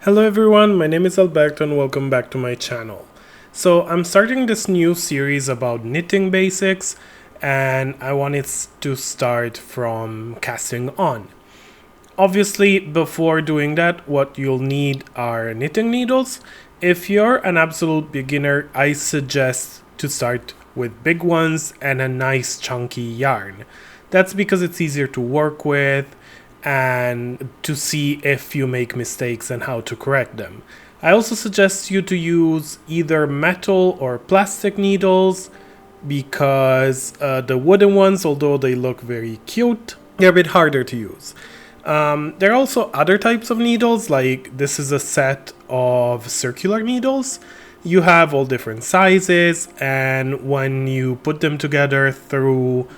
Hello everyone, my name is Alberto and welcome back to my channel. So I'm starting this new series about knitting basics and I wanted to start from casting on. Obviously, before doing that, what you'll need are knitting needles. If you're an absolute beginner, I suggest to start with big ones and a nice chunky yarn. That's because it's easier to work with and to see if you make mistakes and how to correct them. I also suggest you to use either metal or plastic needles because the wooden ones, although they look very cute, they're a bit harder to use. There are also other types of needles, like this is a set of circular needles. You have all different sizes, and when you put them together through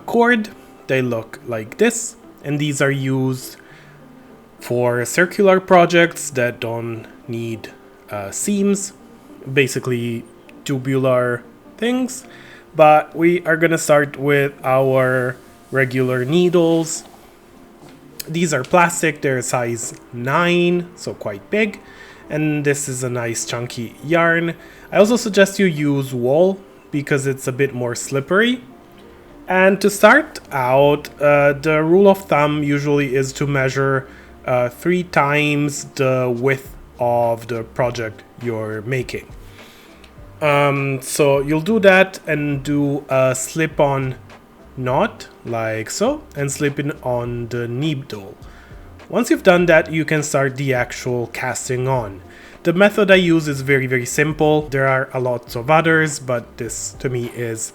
cord, they look like this. And these are used for circular projects that don't need seams, basically tubular things. But we are gonna start with our regular needles. These are plastic, they're size 9, so quite big. And this is a nice chunky yarn. I also suggest you use wool because it's a bit more slippery. And to start out, the rule of thumb usually is to measure 3 times the width of the project you're making. So you'll do that and do a slip-on knot like so and slip it on the needle. Once you've done that, you can start the actual casting on. The method I use is very simple. There are a lot of others, but this to me is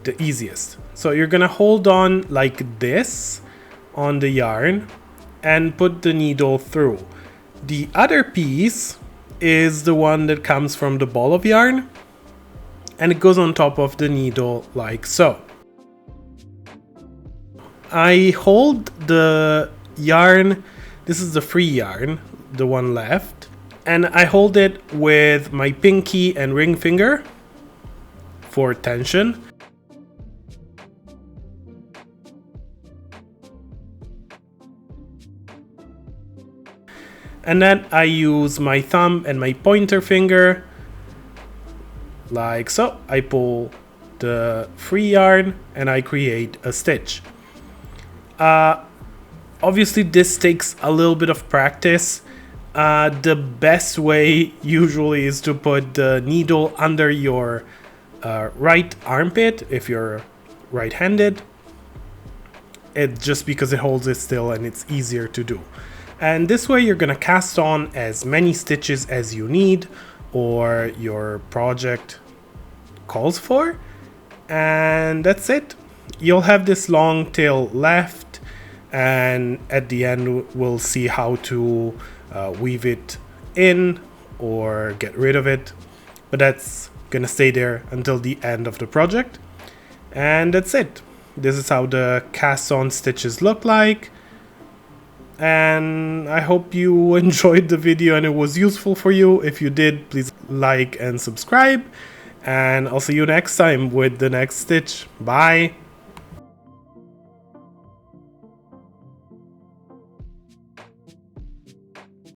the easiest. So you're gonna hold on like this on the yarn and put the needle through. The other piece is the one that comes from the ball of yarn and it goes on top of the needle like so. I hold the yarn, this is the free yarn, the one left, and I hold it with my pinky and ring finger for tension. And then I use my thumb and my pointer finger like so. I pull the free yarn and I create a stitch. Obviously this takes a little bit of practice. The best way usually is to put the needle under your right armpit if you're right-handed. It just because it holds it still and it's easier to do. And this way you're gonna cast on as many stitches as you need or your project calls for, and that's it. You'll have this long tail left, and at the end we'll see how to weave it in or get rid of it, but that's gonna stay there until the end of the project. And that's it. This is how the cast on stitches look like. And I hope you enjoyed the video and it was useful for you. If you did, please like and subscribe. And I'll see you next time with the next stitch. Bye!